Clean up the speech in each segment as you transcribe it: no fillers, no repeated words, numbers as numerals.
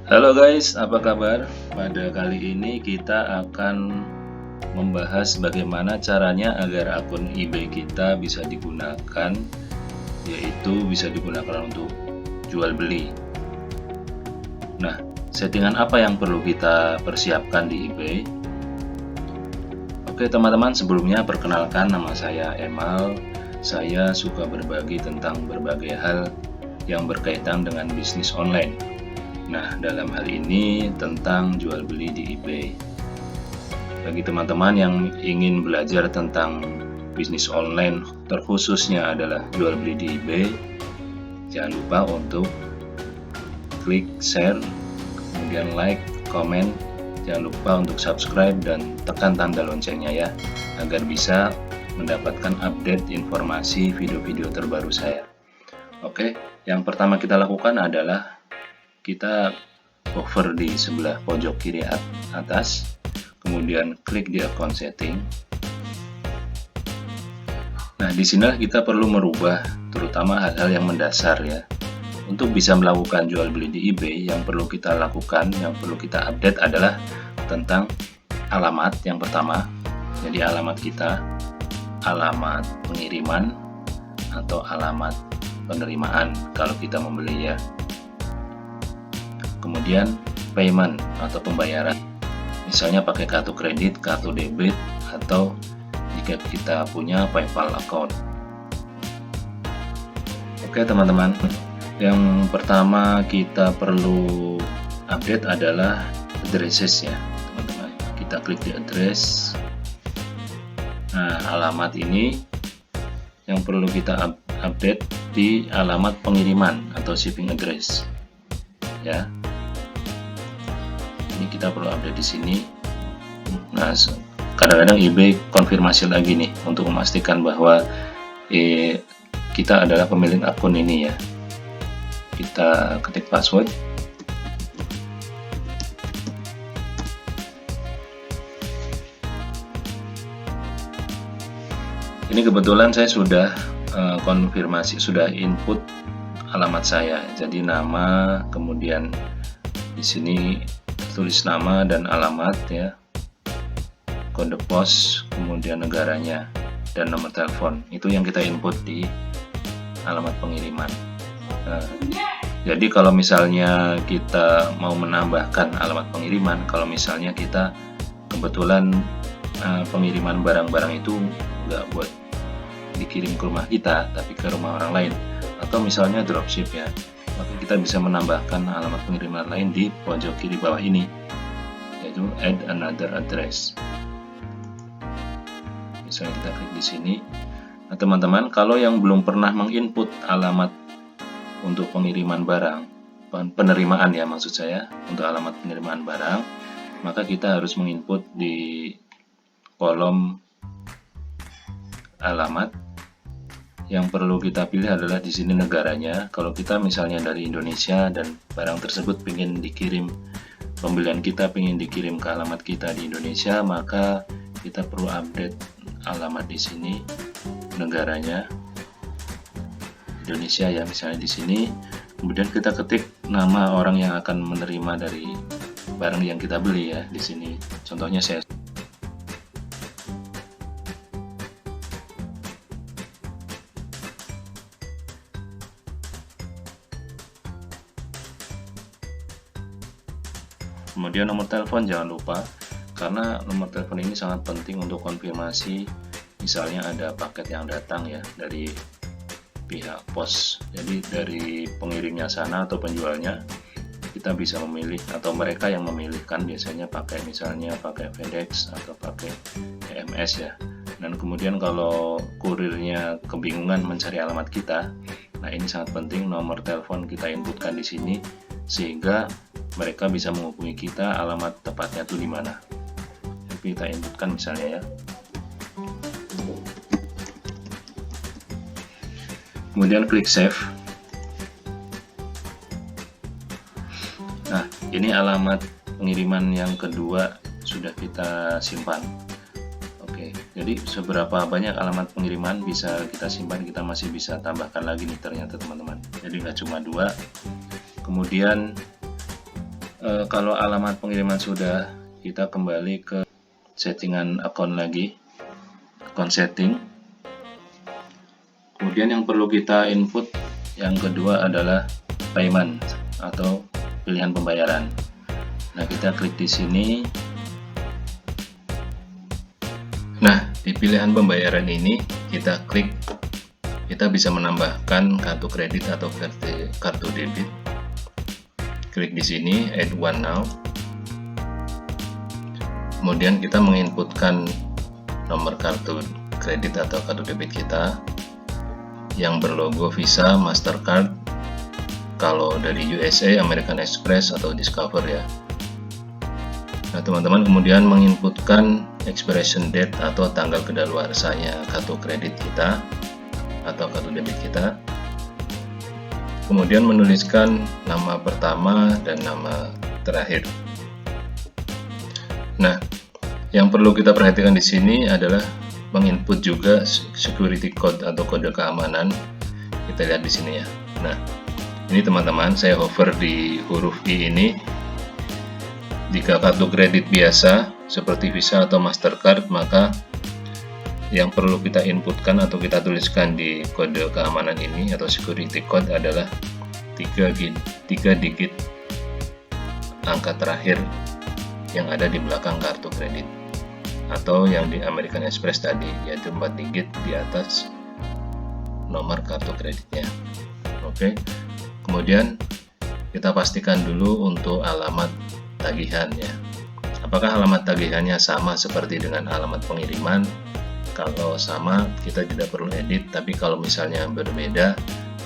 Halo guys, apa kabar? Pada kali ini kita akan membahas bagaimana caranya agar akun eBay kita bisa digunakan, yaitu bisa digunakan untuk jual beli. Nah, settingan apa yang perlu kita persiapkan di eBay? Oke teman-teman, sebelumnya perkenalkan, nama saya Emal. Saya suka berbagi tentang berbagai hal yang berkaitan dengan bisnis online. Nah, dalam hal ini tentang jual beli di eBay. Bagi teman-teman yang ingin belajar tentang bisnis online, terkhususnya adalah jual beli di eBay, jangan lupa untuk klik share, kemudian like, komen, jangan lupa untuk subscribe dan tekan tanda loncengnya ya, agar bisa mendapatkan update informasi video-video terbaru saya. Oke, yang pertama kita lakukan adalah kita hover di sebelah pojok kiri atas, kemudian klik di account setting. Nah, disinilah kita perlu merubah terutama hal-hal yang mendasar ya. Untuk bisa melakukan jual beli di eBay, yang perlu kita lakukan, yang perlu kita update adalah tentang alamat yang pertama. Jadi alamat kita, alamat pengiriman atau alamat penerimaan kalau kita membeli ya. Kemudian payment atau pembayaran, misalnya pakai kartu kredit, kartu debit, atau jika kita punya PayPal account. Oke teman-teman, yang pertama kita perlu update adalah addresses ya teman-teman. Kita klik di address. Nah, alamat ini yang perlu kita update di alamat pengiriman atau shipping address ya. Ini kita perlu update di sini. Nah, kadang-kadang eBay konfirmasi lagi nih untuk memastikan bahwa kita adalah pemilik akun ini ya. Kita ketik password. Ini kebetulan saya sudah konfirmasi, sudah input alamat saya. Jadi nama, kemudian di sini tulis nama dan alamat ya, kode pos, kemudian negaranya dan nomor telepon. Itu yang kita input di alamat pengiriman. Nah, jadi kalau misalnya kita mau menambahkan alamat pengiriman, kalau misalnya kita kebetulan pengiriman barang-barang itu nggak buat dikirim ke rumah kita, tapi ke rumah orang lain, atau misalnya dropship ya, maka kita bisa menambahkan alamat pengiriman lain di pojok kiri bawah ini, yaitu add another address. Misalnya kita klik di sini. Nah teman-teman, kalau yang belum pernah menginput alamat untuk pengiriman barang, penerimaan ya maksud saya, untuk alamat penerimaan barang, maka kita harus menginput di kolom alamat. Yang perlu kita pilih adalah di sini negaranya. Kalau kita misalnya dari Indonesia dan barang tersebut ingin dikirim, pembelian kita ingin dikirim ke alamat kita di Indonesia, maka kita perlu update alamat di sini, negaranya Indonesia ya, misalnya di sini. Kemudian kita ketik nama orang yang akan menerima dari barang yang kita beli ya di sini. Contohnya saya. Kemudian nomor telepon jangan lupa, karena nomor telepon ini sangat penting untuk konfirmasi misalnya ada paket yang datang ya dari pihak pos. Jadi dari pengirimnya sana atau penjualnya, kita bisa memilih, atau mereka yang memilihkan, biasanya pakai misalnya pakai FedEx atau pakai EMS ya. Dan kemudian kalau kurirnya kebingungan mencari alamat kita, nah ini sangat penting nomor telepon kita inputkan di sini sehingga mereka bisa menghubungi kita alamat tepatnya tuh di mana. Jadi kita inputkan misalnya ya. Kemudian klik save. Nah, ini alamat pengiriman yang kedua sudah kita simpan. Oke, jadi seberapa banyak alamat pengiriman bisa kita simpan, kita masih bisa tambahkan lagi nih ternyata teman-teman. Jadi nggak cuma 2. Kemudian Kalau alamat pengiriman sudah, kita kembali ke settingan akun lagi, akun setting. Kemudian yang perlu kita input yang kedua adalah payment atau pilihan pembayaran. Nah, kita klik di sini. Nah, di pilihan pembayaran ini kita klik, kita bisa menambahkan kartu kredit atau kartu debit. Klik di sini add one now. Kemudian kita menginputkan nomor kartu kredit atau kartu debit kita yang berlogo Visa, Mastercard, kalau dari USA, American Express atau Discover ya. Nah, teman-teman kemudian menginputkan expiration date atau tanggal kedaluarsanya kartu kredit kita atau kartu debit kita. Kemudian menuliskan nama pertama dan nama terakhir. Nah, yang perlu kita perhatikan di sini adalah menginput juga security code atau kode keamanan. Kita lihat di sini ya. Nah, ini teman-teman, saya hover di huruf I ini. Jika kartu kredit biasa seperti Visa atau Mastercard, maka yang perlu kita inputkan atau kita tuliskan di kode keamanan ini atau security code adalah 3 digit angka terakhir yang ada di belakang kartu kredit, atau yang di American Express tadi, yaitu 4 digit di atas nomor kartu kreditnya. Oke, kemudian kita pastikan dulu untuk alamat tagihan ya. Apakah alamat tagihannya sama seperti dengan alamat pengiriman? Kalau sama, kita tidak perlu edit, tapi kalau misalnya berbeda,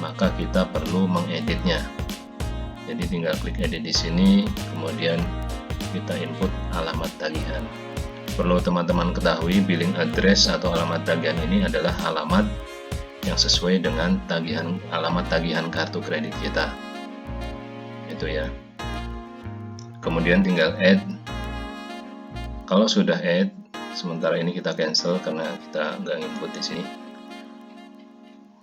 maka kita perlu mengeditnya. Jadi tinggal klik edit di sini, kemudian kita input alamat tagihan. Perlu teman-teman ketahui, billing address atau alamat tagihan ini adalah alamat yang sesuai dengan alamat tagihan kartu kredit kita. Itu ya. Kemudian tinggal add. Kalau sudah add, sementara ini kita cancel karena kita nggak input di sini.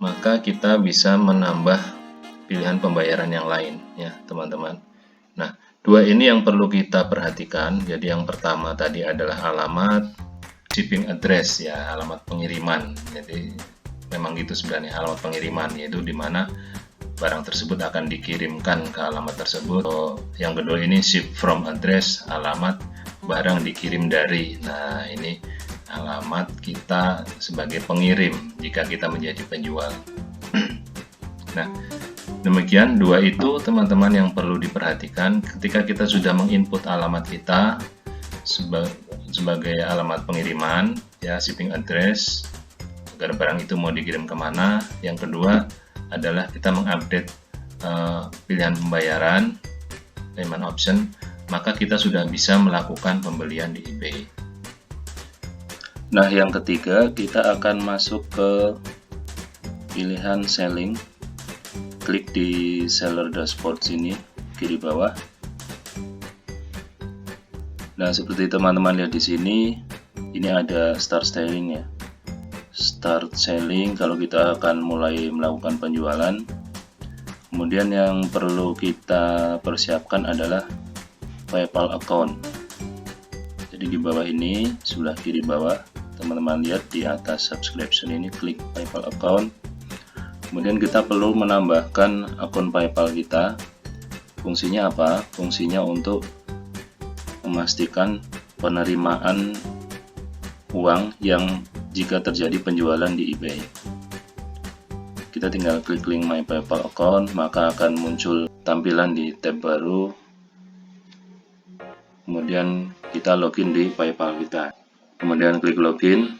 Maka kita bisa menambah pilihan pembayaran yang lain ya, teman-teman. Nah, dua ini yang perlu kita perhatikan. Jadi yang pertama tadi adalah alamat shipping address ya, alamat pengiriman. Jadi memang gitu sebenarnya, alamat pengiriman, yaitu di mana barang tersebut akan dikirimkan ke alamat tersebut. Yang kedua ini ship from address, alamat barang dikirim dari. Nah, ini alamat kita sebagai pengirim jika kita menjadi penjual. Nah, demikian dua itu teman-teman yang perlu diperhatikan ketika kita sudah menginput alamat kita sebagai alamat pengiriman ya, shipping address, agar barang itu mau dikirim kemana. Yang kedua adalah kita mengupdate pilihan pembayaran, payment option, maka kita sudah bisa melakukan pembelian di eBay. Nah, yang ketiga kita akan masuk ke pilihan selling. Klik di seller dashboard sini kiri bawah. Nah, seperti teman-teman lihat di sini, ini ada start selling ya. Start selling kalau kita akan mulai melakukan penjualan. Kemudian yang perlu kita persiapkan adalah PayPal account. Jadi di bawah ini, sebelah kiri bawah, teman-teman lihat di atas subscription ini, klik PayPal account. Kemudian kita perlu menambahkan akun PayPal kita. Fungsinya apa? Fungsinya untuk memastikan penerimaan uang yang jika terjadi penjualan di eBay. Kita tinggal klik link My PayPal account, maka akan muncul tampilan di tab baru. Kemudian kita login di PayPal kita. Kemudian klik login.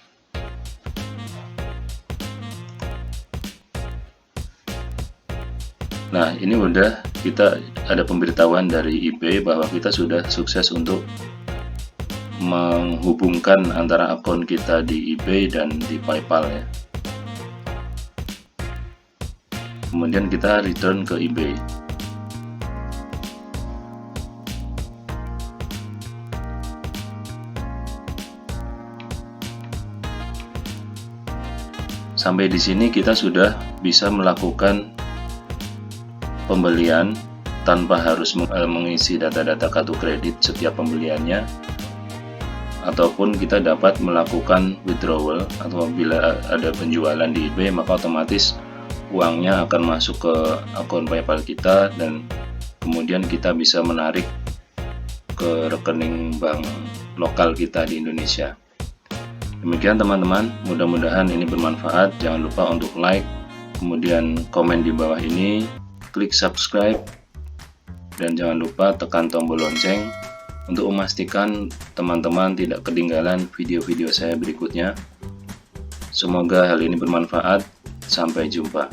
Nah, ini udah kita ada pemberitahuan dari eBay bahwa kita sudah sukses untuk menghubungkan antara akun kita di eBay dan di PayPal ya. Kemudian kita return ke eBay. Sampai di sini kita sudah bisa melakukan pembelian tanpa harus mengisi data-data kartu kredit setiap pembeliannya, ataupun kita dapat melakukan withdrawal atau bila ada penjualan di eBay maka otomatis uangnya akan masuk ke akun PayPal kita dan kemudian kita bisa menarik ke rekening bank lokal kita di Indonesia. Demikian teman-teman, mudah-mudahan ini bermanfaat. Jangan lupa untuk like, kemudian komen di bawah ini, klik subscribe, dan jangan lupa tekan tombol lonceng untuk memastikan teman-teman tidak ketinggalan video-video saya berikutnya. Semoga hal ini bermanfaat. Sampai jumpa.